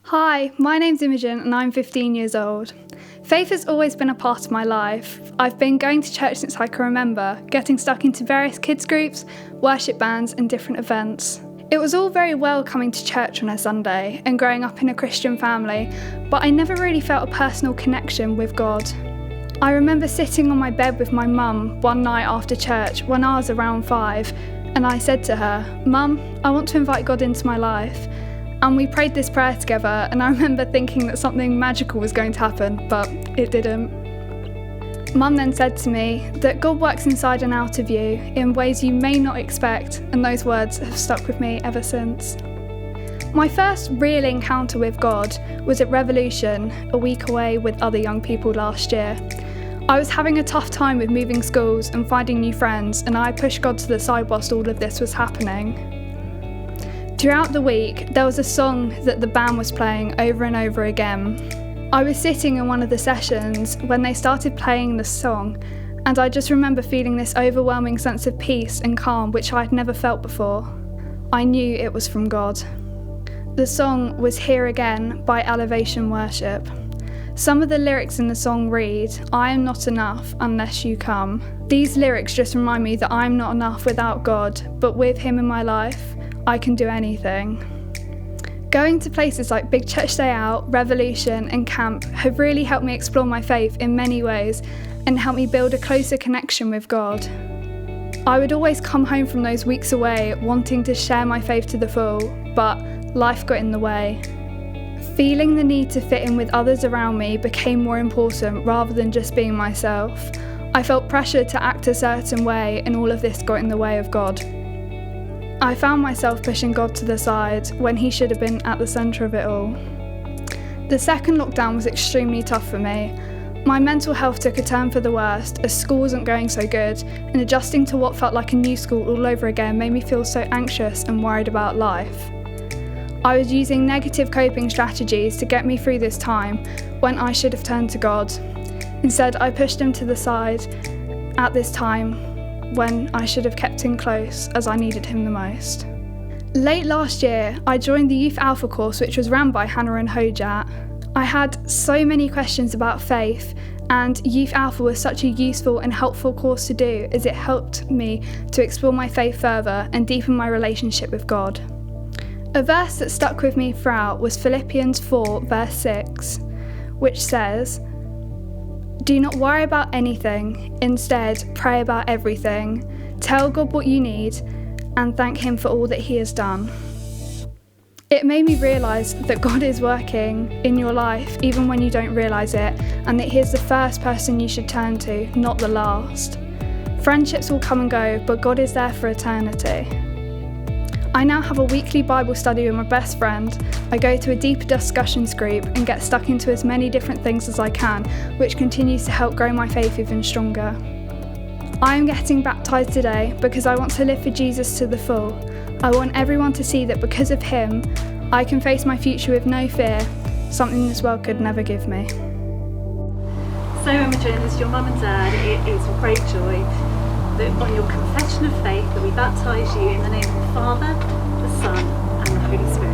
Hi, my name's Imogen and I'm 15 years old. Faith has always been a part of my life. I've been going to church since I can remember, getting stuck into various kids groups, worship bands and different events. It was all very well coming to church on a Sunday and growing up in a Christian family, but I never really felt a personal connection with God. I remember sitting on my bed with my mum one night after church when I was around 5, and I said to her, "Mum, I want to invite God into my life." And we prayed this prayer together, and I remember thinking that something magical was going to happen, but it didn't. Mum then said to me that God works inside and out of you in ways you may not expect, and those words have stuck with me ever since. My first real encounter with God was at Revolution, a week away with other young people last year. I was having a tough time with moving schools and finding new friends, and I pushed God to the side whilst all of this was happening. Throughout the week, there was a song that the band was playing over and over again. I was sitting in one of the sessions when they started playing the song, and I just remember feeling this overwhelming sense of peace and calm which I'd never felt before. I knew it was from God. The song was Here Again by Elevation Worship. Some of the lyrics in the song read, "I am not enough unless you come." These lyrics just remind me that I'm not enough without God, but with Him in my life, I can do anything. Going to places like Big Church Day Out, Revolution and Camp have really helped me explore my faith in many ways and helped me build a closer connection with God. I would always come home from those weeks away wanting to share my faith to the full, but life got in the way. Feeling the need to fit in with others around me became more important rather than just being myself. I felt pressure to act a certain way, and all of this got in the way of God. I found myself pushing God to the side when He should have been at the centre of it all. The second lockdown was extremely tough for me. My mental health took a turn for the worst as school wasn't going so good, and adjusting to what felt like a new school all over again made me feel so anxious and worried about life. I was using negative coping strategies to get me through this time when I should have turned to God. Instead, I pushed Him to the side at this time when I should have kept Him close as I needed Him the most. Late last year, I joined the Youth Alpha course which was run by Hannah and Hojat. I had so many questions about faith, and Youth Alpha was such a useful and helpful course to do as it helped me to explore my faith further and deepen my relationship with God. A verse that stuck with me throughout was Philippians 4 verse 6, which says, "Do not worry about anything, instead pray about everything. Tell God what you need and thank Him for all that He has done." It made me realise that God is working in your life even when you don't realise it, and that He is the first person you should turn to, not the last. Friendships will come and go, but God is there for eternity. I now have a weekly Bible study with my best friend. I go to a deeper discussions group and get stuck into as many different things as I can, which continues to help grow my faith even stronger. I am getting baptised today because I want to live for Jesus to the full. I want everyone to see that because of Him, I can face my future with no fear, something this world could never give me. So Imogen, as your mum and dad, it is with great joy that on your confession of faith that we baptise you in the name of the Father, the Son and the Holy Spirit.